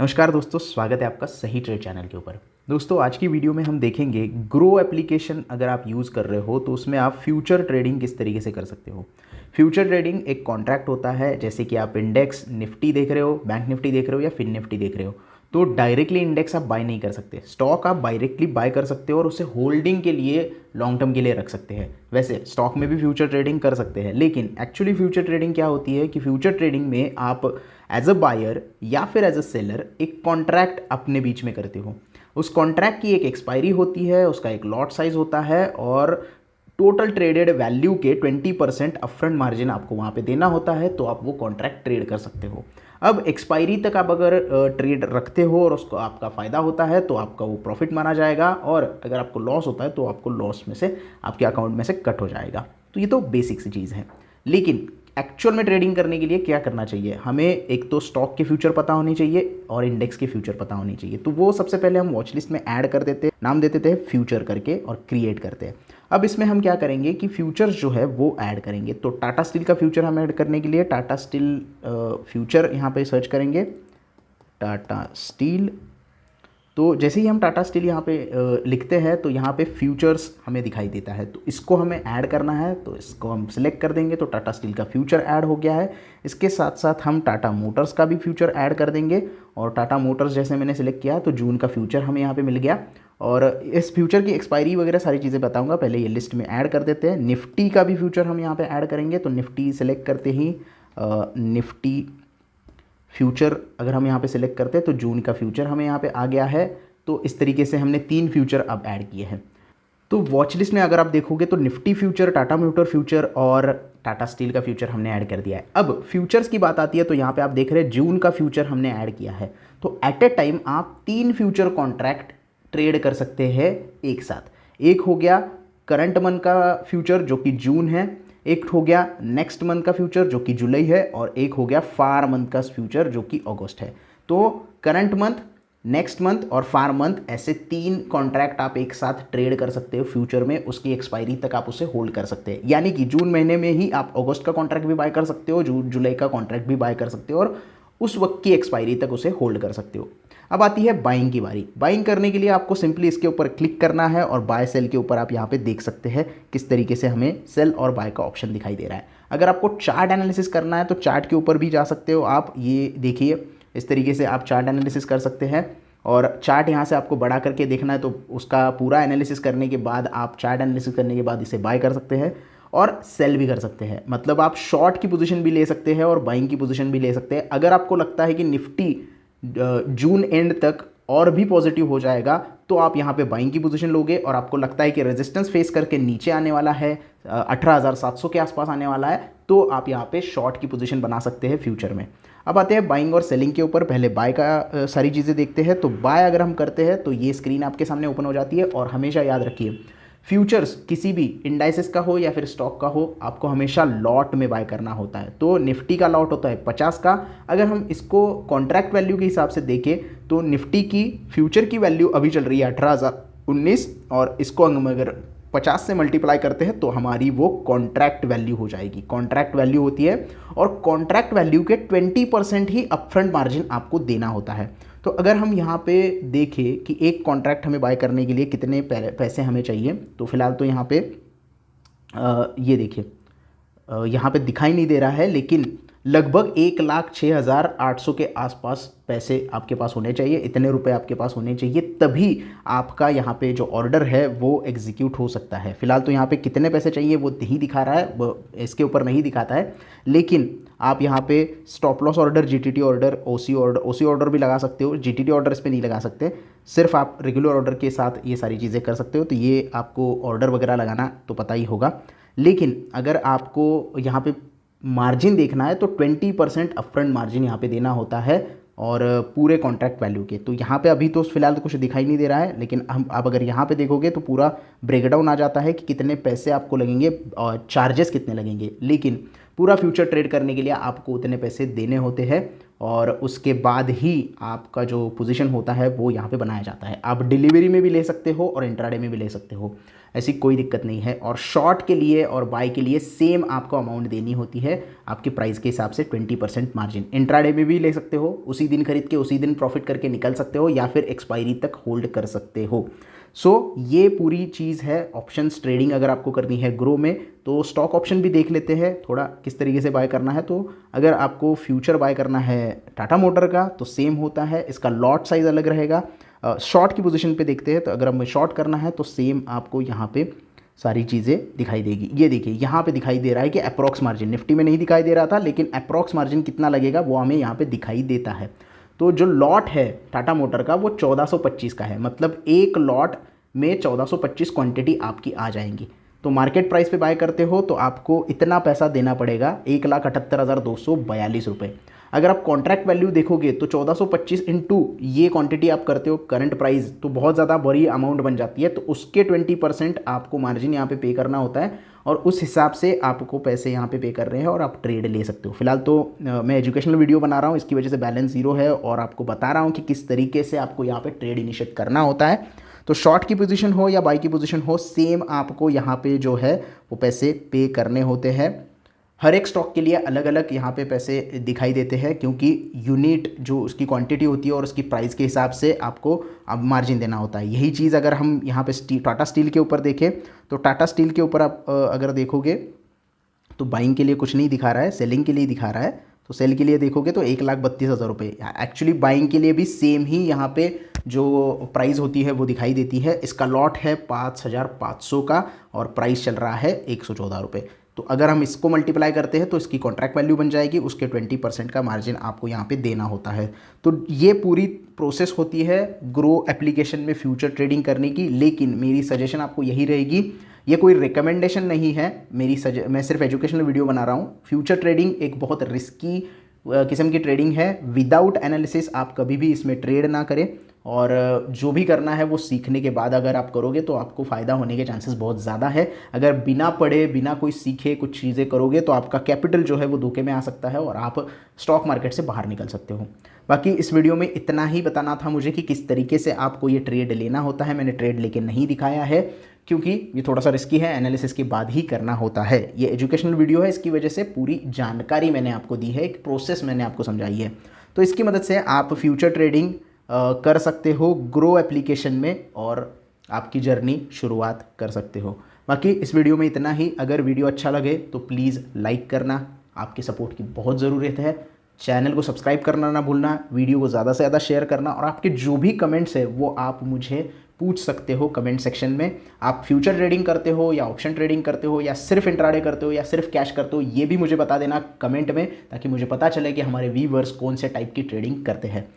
नमस्कार दोस्तों, स्वागत है आपका सही ट्रेड चैनल के ऊपर। दोस्तों, आज की वीडियो में हम देखेंगे ग्रो एप्लीकेशन अगर आप यूज़ कर रहे हो तो उसमें आप फ्यूचर ट्रेडिंग किस तरीके से कर सकते हो। फ्यूचर ट्रेडिंग एक कॉन्ट्रैक्ट होता है, जैसे कि आप इंडेक्स निफ्टी देख रहे हो, बैंक निफ्टी देख रहे हो या फिन निफ्टी देख रहे हो, तो डायरेक्टली इंडेक्स आप बाय नहीं कर सकते। स्टॉक आप डायरेक्टली बाय कर सकते हो और उसे होल्डिंग के लिए लॉन्ग टर्म के लिए रख सकते हैं। वैसे स्टॉक में भी फ्यूचर ट्रेडिंग कर सकते हैं, लेकिन एक्चुअली फ्यूचर ट्रेडिंग क्या होती है कि फ्यूचर ट्रेडिंग में आप एज अ बायर या फिर एज अ सेलर एक कॉन्ट्रैक्ट अपने बीच में करते हो। उस कॉन्ट्रैक्ट की एक एक्सपायरी होती है, उसका एक लॉट साइज होता है और टोटल ट्रेडेड वैल्यू के 20% अपफ्रंट मार्जिन आपको वहाँ पे देना होता है, तो आप वो कॉन्ट्रैक्ट ट्रेड कर सकते हो। अब एक्सपायरी तक आप अगर ट्रेड रखते हो और उसको आपका फ़ायदा होता है तो आपका वो प्रॉफिट माना जाएगा, और अगर आपको लॉस होता है तो आपको लॉस में से आपके अकाउंट में से कट हो जाएगा। तो ये तो बेसिक सी चीज़ है। लेकिन एक्चुअल में ट्रेडिंग करने के लिए क्या करना चाहिए, हमें एक तो स्टॉक के फ्यूचर पता होनी चाहिए और इंडेक्स के फ्यूचर पता होनी चाहिए। तो वो सबसे पहले हम वॉच लिस्ट में ऐड कर देते हैं, नाम दे देते हैं फ्यूचर करके और क्रिएट करते हैं। अब इसमें हम क्या करेंगे कि फ्यूचर्स जो है वो ऐड करेंगे। तो टाटा स्टील का फ्यूचर हम ऐड करने के लिए टाटा स्टील फ्यूचर यहाँ पे सर्च करेंगे, टाटा स्टील। तो जैसे ही हम टाटा स्टील यहाँ पे लिखते हैं तो यहाँ पे फ्यूचर्स हमें दिखाई देता है, तो इसको हमें ऐड करना है। तो इसको हम सिलेक्ट कर देंगे, तो टाटा स्टील का फ्यूचर ऐड हो गया है। इसके साथ साथ हम टाटा मोटर्स का भी फ्यूचर ऐड कर देंगे, और टाटा मोटर्स जैसे मैंने सिलेक्ट किया तो जून का फ्यूचर हमें यहाँ पे मिल गया। और इस फ्यूचर की एक्सपायरी वगैरह सारी चीज़ें बताऊँगा, पहले ये लिस्ट में ऐड कर देते हैं। निफ्टी का भी फ्यूचर हम यहाँ पर ऐड करेंगे, तो निफ्टी सेलेक्ट करते ही निफ्टी फ्यूचर अगर हम यहाँ पे सिलेक्ट करते हैं तो जून का फ्यूचर हमें यहाँ पे आ गया है। तो इस तरीके से हमने 3 फ्यूचर अब ऐड किए हैं। तो वॉच लिस्ट में अगर आप देखोगे तो Nifty future, Tata motor future और टाटा स्टील का फ्यूचर हमने ऐड कर दिया है। अब फ्यूचर्स की बात आती है तो यहाँ पे आप देख रहे हैं जून का फ्यूचर हमने ऐड किया है। तो एट ए टाइम आप 3 फ्यूचर कॉन्ट्रैक्ट ट्रेड कर सकते हैं एक साथ। एक हो गया करंट मंथ का फ्यूचर जो कि जून है, एक हो गया नेक्स्ट मंथ का फ्यूचर जो कि जुलाई है, और एक हो गया फार मंथ का फ्यूचर जो कि अगस्त है। तो करंट मंथ, नेक्स्ट मंथ और फार मंथ, ऐसे 3 कॉन्ट्रैक्ट आप एक साथ ट्रेड कर सकते हो फ्यूचर में। उसकी एक्सपायरी तक आप उसे होल्ड कर सकते हैं, यानी कि जून महीने में ही आप अगस्त का कॉन्ट्रैक्ट भी बाय कर सकते हो, जुलाई का कॉन्ट्रैक्ट भी बाय कर सकते हो, और उस वक्त की एक्सपायरी तक उसे होल्ड कर सकते हो। अब आती है बाइंग की बारी। बाइंग करने के लिए आपको सिंपली इसके ऊपर क्लिक करना है और बाय सेल के ऊपर आप यहाँ पे देख सकते हैं किस तरीके से हमें सेल और बाय का ऑप्शन दिखाई दे रहा है। अगर आपको चार्ट एनालिसिस करना है तो चार्ट के ऊपर भी जा सकते हो आप। ये देखिए, इस तरीके से आप चार्ट एनालिसिस कर सकते हैं, और चार्ट यहाँ से आपको बड़ा करके देखना है तो उसका पूरा एनालिसिस करने के बाद आप चार्ट एनालिसिस करने के बाद इसे बाय कर सकते हैं और सेल भी कर सकते हैं। मतलब आप शॉर्ट की पोजीशन भी ले सकते हैं और बाइंग की पोजीशन भी ले सकते हैं। अगर आपको लगता है कि निफ्टी जून एंड तक और भी पॉजिटिव हो जाएगा तो आप यहाँ पे बाइंग की पोजीशन लोगे, और आपको लगता है कि रेजिस्टेंस फेस करके नीचे आने वाला है, 18,700 के आसपास आने वाला है, तो आप यहाँ पे शॉर्ट की पोजीशन बना सकते हैं फ्यूचर में। अब आते हैं बाइंग और सेलिंग के ऊपर। पहले बाय का सारी चीज़ें देखते हैं। तो बाय अगर हम करते हैं तो ये स्क्रीन आपके सामने ओपन हो जाती है, और हमेशा याद रखिए फ्यूचर्स किसी भी इंडाइसेस का हो या फिर स्टॉक का हो, आपको हमेशा लॉट में बाय करना होता है। तो निफ्टी का लॉट होता है 50 का। अगर हम इसको कॉन्ट्रैक्ट वैल्यू के हिसाब से देखें तो निफ्टी की फ्यूचर की वैल्यू अभी चल रही है 18,019, और इसको हम अगर 50 से मल्टीप्लाई करते हैं तो हमारी वो कॉन्ट्रैक्ट वैल्यू हो जाएगी। कॉन्ट्रैक्ट वैल्यू होती है, और कॉन्ट्रैक्ट वैल्यू के 20% ही अपफ्रंट मार्जिन आपको देना होता है। तो अगर हम यहाँ पे देखें कि एक कॉन्ट्रैक्ट हमें बाय करने के लिए कितने पैसे हमें चाहिए, तो फिलहाल तो यहाँ पे ये देखिए यहाँ पे दिखाई नहीं दे रहा है, लेकिन लगभग 1,06,800 के आसपास पैसे आपके पास होने चाहिए। इतने रुपए आपके पास होने चाहिए, तभी आपका यहाँ पे जो ऑर्डर है वो एग्जीक्यूट हो सकता है। फिलहाल तो यहाँ पे कितने पैसे चाहिए वो नहीं दिखा रहा है, वो इसके ऊपर नहीं दिखाता है। लेकिन आप यहाँ पे stop loss order, GTT order, OC order भी लगा सकते हो। जीटीटी ऑर्डर इस पर नहीं लगा सकते, सिर्फ आप रेगुलर ऑर्डर के साथ ये सारी चीज़ें कर सकते हो। तो ये आपको ऑर्डर वगैरह लगाना तो पता ही होगा। लेकिन अगर आपको यहाँ पे मार्जिन देखना है तो 20% अपफ्रंट मार्जिन यहाँ पे देना होता है, और पूरे कॉन्ट्रैक्ट वैल्यू के। तो यहाँ पे अभी तो फिलहाल तो कुछ दिखाई नहीं दे रहा है, लेकिन हम आप अगर यहाँ पे देखोगे तो पूरा ब्रेकडाउन आ जाता है कि कितने पैसे आपको लगेंगे और चार्जेस कितने लगेंगे। लेकिन पूरा फ्यूचर ट्रेड करने के लिए आपको उतने पैसे देने होते हैं, और उसके बाद ही आपका जो पोजीशन होता है वो यहाँ पे बनाया जाता है। आप डिलीवरी में भी ले सकते हो और इंट्राडे में भी ले सकते हो। ऐसी कोई दिक्कत नहीं है। और शॉर्ट के लिए और बाय के लिए सेम आपको अमाउंट देनी होती है आपके प्राइस के हिसाब से 20% मार्जिन। इंट्राडे में भी ले सकते हो, उसी दिन खरीद के उसी दिन प्रॉफिट करके निकल सकते हो, या फिर एक्सपायरी तक होल्ड कर सकते हो। ये पूरी चीज़ है ऑप्शंस ट्रेडिंग। अगर आपको करनी है ग्रो में तो स्टॉक ऑप्शन भी देख लेते हैं थोड़ा किस तरीके से बाय करना है। तो अगर आपको फ्यूचर बाय करना है टाटा मोटर का तो सेम होता है, इसका लॉट साइज़ अलग रहेगा। शॉर्ट की पोजीशन पे देखते हैं तो अगर हमें शॉर्ट करना है तो सेम आपको यहाँ पे सारी चीज़ें दिखाई देगी। ये देखिए यहाँ पे दिखाई दे रहा है कि अप्रॉक्स मार्जिन, निफ्टी में नहीं दिखाई दे रहा था लेकिन अप्रॉक्स मार्जिन कितना लगेगा वो हमें यहाँ पे दिखाई देता है। तो जो लॉट है टाटा मोटर का वो 1425 का है, मतलब एक लॉट में 1425 क्वांटिटी आपकी आ जाएंगी। तो मार्केट प्राइस पे बाय करते हो तो आपको इतना पैसा देना पड़ेगा 1,78,242 रुपये। अगर आप कॉन्ट्रैक्ट वैल्यू देखोगे तो 1425 इंटू ये क्वांटिटी आप करते हो करंट प्राइस तो बहुत ज़्यादा बड़ी अमाउंट बन जाती है। तो उसके 20% आपको मार्जिन यहाँ पे करना होता है और उस हिसाब से आपको पैसे यहाँ पे कर रहे हैं और आप ट्रेड ले सकते हो। फिलहाल तो मैं एजुकेशनल वीडियो बना रहा हूँ, इसकी वजह से बैलेंस ज़ीरो है और आपको बता रहा हूँ कि किस तरीके से आपको यहाँ पे ट्रेड इनिशिएट करना होता है। तो शॉर्ट की पोजीशन हो या बाई की पोजीशन हो सेम आपको यहाँ पे जो है वो पैसे पे करने होते हैं। हर एक स्टॉक के लिए अलग अलग यहाँ पे पैसे दिखाई देते हैं क्योंकि यूनिट जो उसकी क्वांटिटी होती है और उसकी प्राइस के हिसाब से आपको अब मार्जिन देना होता है। यही चीज़ अगर हम यहाँ पे टाटा स्टील के ऊपर देखें तो टाटा स्टील के ऊपर आप अगर देखोगे तो बाइंग के लिए कुछ नहीं दिखा रहा है, सेलिंग के लिए दिखा रहा है। तो सेल के लिए देखोगे तो 1,32,000 रुपये। एक्चुअली बाइंग के लिए भी सेम ही यहाँ पे जो प्राइस होती है वो दिखाई देती है। इसका लॉट है 5,500 का और प्राइस चल रहा है 114 रुपये। तो अगर हम इसको मल्टीप्लाई करते हैं तो इसकी कॉन्ट्रैक्ट वैल्यू बन जाएगी, उसके 20% का मार्जिन आपको यहाँ पे देना होता है। तो ये पूरी प्रोसेस होती है ग्रो एप्लीकेशन में फ्यूचर ट्रेडिंग करने की। लेकिन मेरी सजेशन आपको यही रहेगी, ये कोई रिकमेंडेशन नहीं है मैं सिर्फ एजुकेशनल वीडियो बना रहा हूँ। फ्यूचर ट्रेडिंग एक बहुत रिस्की किस्म की ट्रेडिंग है। विदाउट एनालिसिस आप कभी भी इसमें ट्रेड ना करें और जो भी करना है वो सीखने के बाद अगर आप करोगे तो आपको फ़ायदा होने के चांसेस बहुत ज़्यादा है। अगर बिना पढ़े बिना कोई सीखे कुछ चीज़ें करोगे तो आपका कैपिटल जो है वो धोखे में आ सकता है और आप स्टॉक मार्केट से बाहर निकल सकते हो। बाकी इस वीडियो में इतना ही बताना था मुझे कि किस तरीके से आपको ये ट्रेड लेना होता है। मैंने ट्रेड लेके नहीं दिखाया है क्योंकि ये थोड़ा सा रिस्की है, एनालिसिस के बाद ही करना होता है। ये एजुकेशनल वीडियो है, इसकी वजह से पूरी जानकारी मैंने आपको दी है, एक प्रोसेस मैंने आपको समझाई है। तो इसकी मदद से आप फ्यूचर ट्रेडिंग कर सकते हो ग्रो एप्लीकेशन में और आपकी जर्नी शुरुआत कर सकते हो। बाकी इस वीडियो में इतना ही। अगर वीडियो अच्छा लगे तो प्लीज़ लाइक करना, आपकी सपोर्ट की बहुत ज़रूरत है। चैनल को सब्सक्राइब करना ना भूलना, वीडियो को ज़्यादा से ज़्यादा शेयर करना और आपके जो भी कमेंट्स है वो आप मुझे पूछ सकते हो कमेंट सेक्शन में। आप फ्यूचर ट्रेडिंग करते हो या ऑप्शन ट्रेडिंग करते हो या सिर्फ इंट्राडे करते हो या सिर्फ कैश करते हो, ये भी मुझे बता देना कमेंट में ताकि मुझे पता चले कि हमारे व्यूअर्स कौन से टाइप की ट्रेडिंग करते हैं।